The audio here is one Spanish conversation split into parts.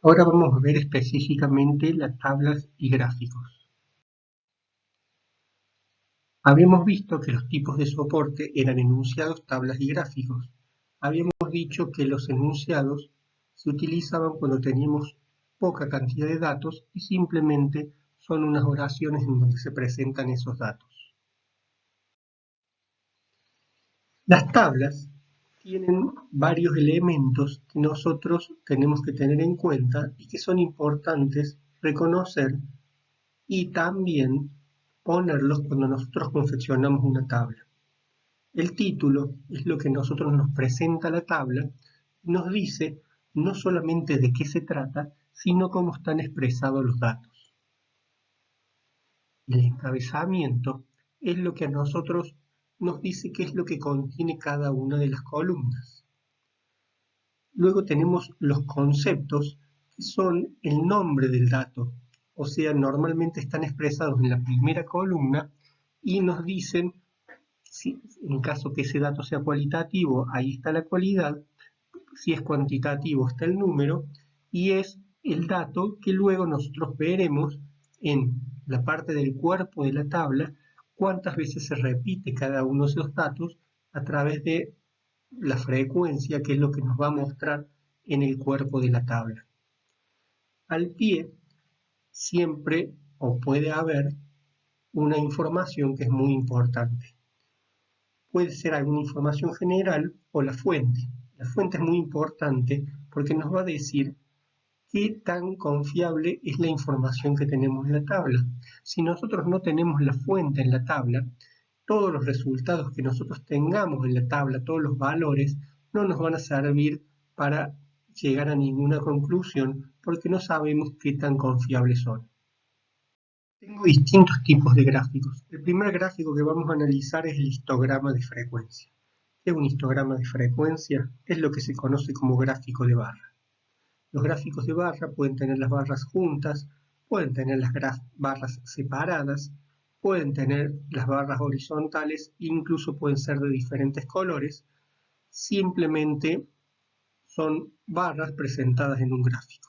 Ahora vamos a ver específicamente las tablas y gráficos. Habíamos visto que los tipos de soporte eran enunciados, tablas y gráficos. Habíamos dicho que los enunciados se utilizaban cuando teníamos poca cantidad de datos y simplemente son unas oraciones en donde se presentan esos datos. Las tablas tienen varios elementos que nosotros tenemos que tener en cuenta y que son importantes reconocer y también ponerlos cuando nosotros confeccionamos una tabla. El título es lo que nosotros nos presenta la tabla, nos dice no solamente de qué se trata, sino cómo están expresados los datos. El encabezamiento es lo que a nosotros nos dice qué es lo que contiene cada una de las columnas. Luego tenemos los conceptos, que son el nombre del dato, o sea, normalmente están expresados en la primera columna y nos dicen, si, en caso que ese dato sea cualitativo, ahí está la cualidad, si es cuantitativo está el número, y es el dato que luego nosotros veremos en la parte del cuerpo de la tabla, cuántas veces se repite cada uno de esos datos a través de la frecuencia, que es lo que nos va a mostrar en el cuerpo de la tabla. Al pie siempre o puede haber una información que es muy importante. Puede ser alguna información general o la fuente. La fuente es muy importante porque nos va a decir qué tan confiable es la información que tenemos en la tabla. Si nosotros no tenemos la fuente en la tabla, todos los resultados que nosotros tengamos en la tabla, todos los valores, no nos van a servir para llegar a ninguna conclusión porque no sabemos qué tan confiables son. Tengo distintos tipos de gráficos. El primer gráfico que vamos a analizar es el histograma de frecuencia. ¿Qué es un histograma de frecuencia? Es lo que se conoce como gráfico de barra. Los gráficos de barra pueden tener las barras juntas, pueden tener las barras separadas, pueden tener las barras horizontales, incluso pueden ser de diferentes colores. Simplemente son barras presentadas en un gráfico.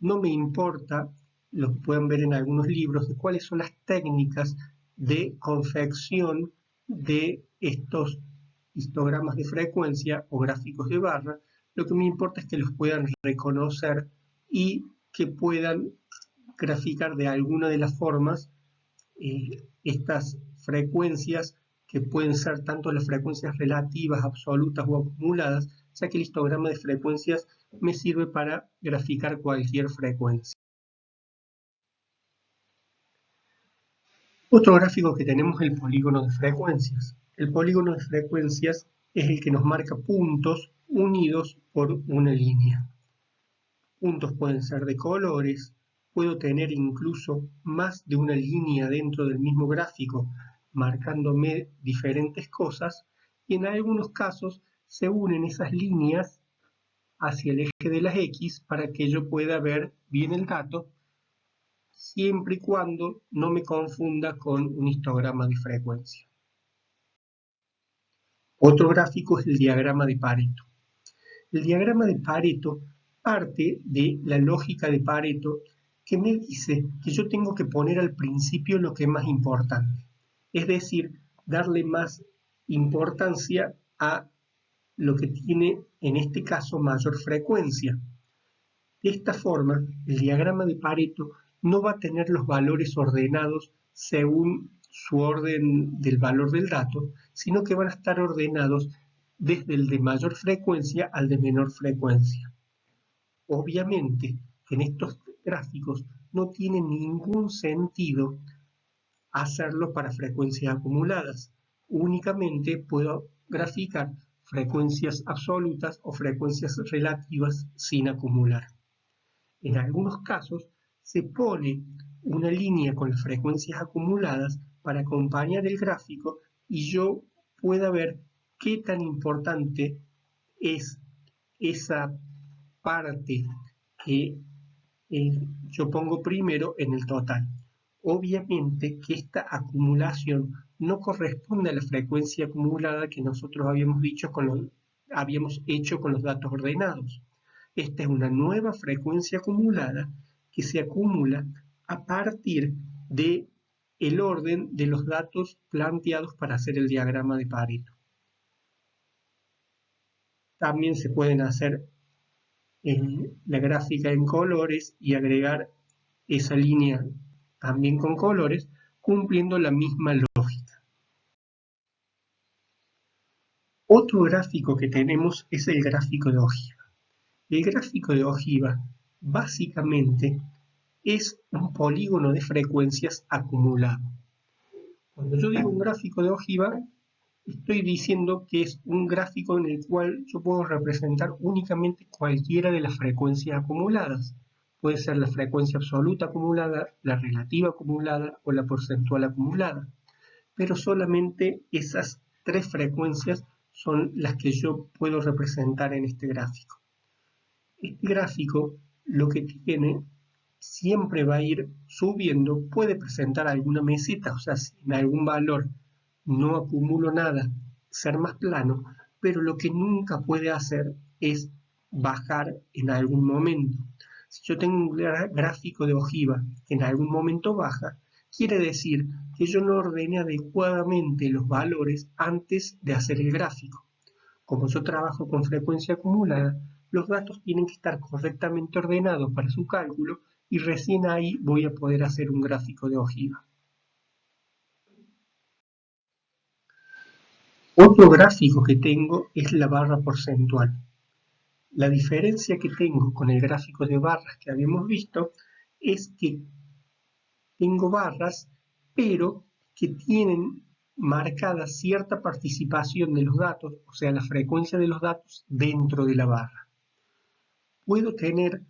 No me importa, lo que pueden ver en algunos libros, de cuáles son las técnicas de confección de estos histogramas de frecuencia o gráficos de barra. Lo que me importa es que los puedan reconocer y que puedan graficar de alguna de las formas estas frecuencias, que pueden ser tanto las frecuencias relativas, absolutas o acumuladas, ya que el histograma de frecuencias me sirve para graficar cualquier frecuencia. Otro gráfico que tenemos es el polígono de frecuencias. El polígono de frecuencias es el que nos marca puntos unidos por una línea. Puntos pueden ser de colores, puedo tener incluso más de una línea dentro del mismo gráfico, marcándome diferentes cosas, y en algunos casos se unen esas líneas hacia el eje de las X para que yo pueda ver bien el dato, siempre y cuando no me confunda con un histograma de frecuencia. Otro gráfico es el diagrama de Pareto. El diagrama de Pareto parte de la lógica de Pareto, que me dice que yo tengo que poner al principio lo que es más importante, es decir, darle más importancia a lo que tiene en este caso mayor frecuencia. De esta forma, el diagrama de Pareto no va a tener los valores ordenados según su orden del valor del dato, sino que van a estar ordenados desde el de mayor frecuencia al de menor frecuencia. Obviamente que en estos gráficos no tiene ningún sentido hacerlo para frecuencias acumuladas. Únicamente puedo graficar frecuencias absolutas o frecuencias relativas sin acumular. En algunos casos se pone una línea con las frecuencias acumuladas para acompañar el gráfico y yo pueda ver qué tan importante es esa parte que yo pongo primero en el total. Obviamente que esta acumulación no corresponde a la frecuencia acumulada que nosotros habíamos hecho con los datos ordenados. Esta es una nueva frecuencia acumulada que se acumula a partir de el orden de los datos planteados para hacer el diagrama de Pareto. También se pueden hacer la gráfica en colores y agregar esa línea también con colores, cumpliendo la misma lógica. Otro gráfico que tenemos es el gráfico de ojiva. El gráfico de ojiva básicamente es un polígono de frecuencias acumulado. Cuando yo digo un gráfico de ojiva, estoy diciendo que es un gráfico en el cual yo puedo representar únicamente cualquiera de las frecuencias acumuladas. Puede ser la frecuencia absoluta acumulada, la relativa acumulada o la porcentual acumulada. Pero solamente esas tres frecuencias son las que yo puedo representar en este gráfico. Este gráfico lo que tiene siempre va a ir subiendo, puede presentar alguna meseta, o sea, si en algún valor no acumulo nada, ser más plano, pero lo que nunca puede hacer es bajar en algún momento. Si yo tengo un gráfico de ojiva que en algún momento baja, quiere decir que yo no ordené adecuadamente los valores antes de hacer el gráfico. Como yo trabajo con frecuencia acumulada, los datos tienen que estar correctamente ordenados para su cálculo y recién ahí voy a poder hacer un gráfico de ojiva. Otro gráfico que tengo es la barra porcentual. La diferencia que tengo con el gráfico de barras que habíamos visto es que tengo barras, pero que tienen marcada cierta participación de los datos, o sea, la frecuencia de los datos dentro de la barra. Puedo tener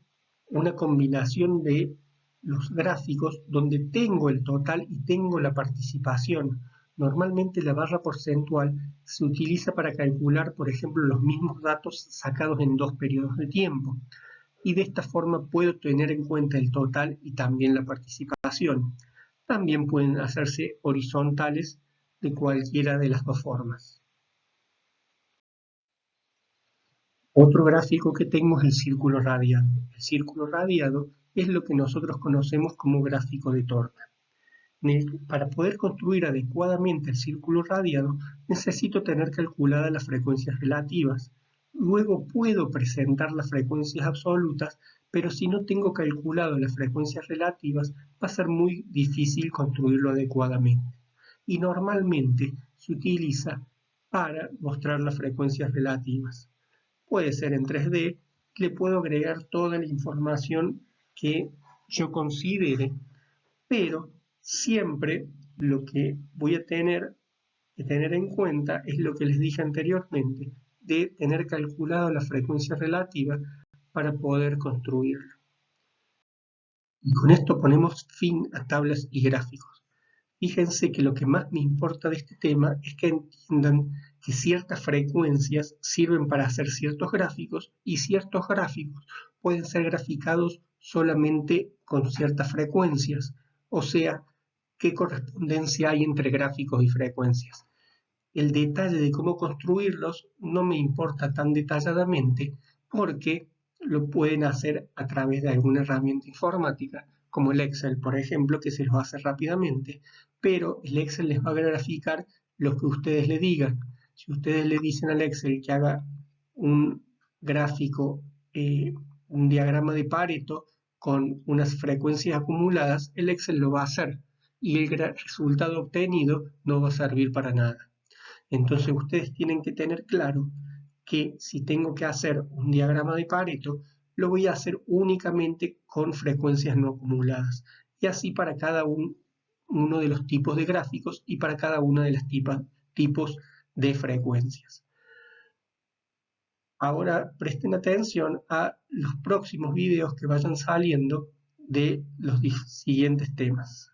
una combinación de los gráficos donde tengo el total y tengo la participación. Normalmente la barra porcentual se utiliza para calcular, por ejemplo, los mismos datos sacados en 2 periodos de tiempo. Y de esta forma puedo tener en cuenta el total y también la participación. También pueden hacerse horizontales de cualquiera de las dos formas. Otro gráfico que tengo es el círculo radiado. El círculo radiado es lo que nosotros conocemos como gráfico de torta. Para poder construir adecuadamente el círculo radiado, necesito tener calculadas las frecuencias relativas. Luego puedo presentar las frecuencias absolutas, pero si no tengo calculado las frecuencias relativas, va a ser muy difícil construirlo adecuadamente. Y normalmente se utiliza para mostrar las frecuencias relativas. Puede ser en 3D, le puedo agregar toda la información que yo considere, pero siempre lo que voy a tener que tener en cuenta es lo que les dije anteriormente, de tener calculado la frecuencia relativa para poder construirlo. Y con esto ponemos fin a tablas y gráficos. Fíjense que lo que más me importa de este tema es que entiendan que ciertas frecuencias sirven para hacer ciertos gráficos y ciertos gráficos pueden ser graficados solamente con ciertas frecuencias, o sea, qué correspondencia hay entre gráficos y frecuencias. El detalle de cómo construirlos no me importa tan detalladamente porque lo pueden hacer a través de alguna herramienta informática, como el Excel, por ejemplo, que se los hace rápidamente, pero el Excel les va a graficar lo que ustedes le digan. Si ustedes le dicen al Excel que haga un gráfico, un diagrama de Pareto con unas frecuencias acumuladas, el Excel lo va a hacer y el resultado obtenido no va a servir para nada. Entonces ustedes tienen que tener claro que si tengo que hacer un diagrama de Pareto, lo voy a hacer únicamente con frecuencias no acumuladas. Y así para cada uno de los tipos de gráficos y para cada uno de los tipos de frecuencias. Ahora presten atención a los próximos videos que vayan saliendo de los siguientes temas.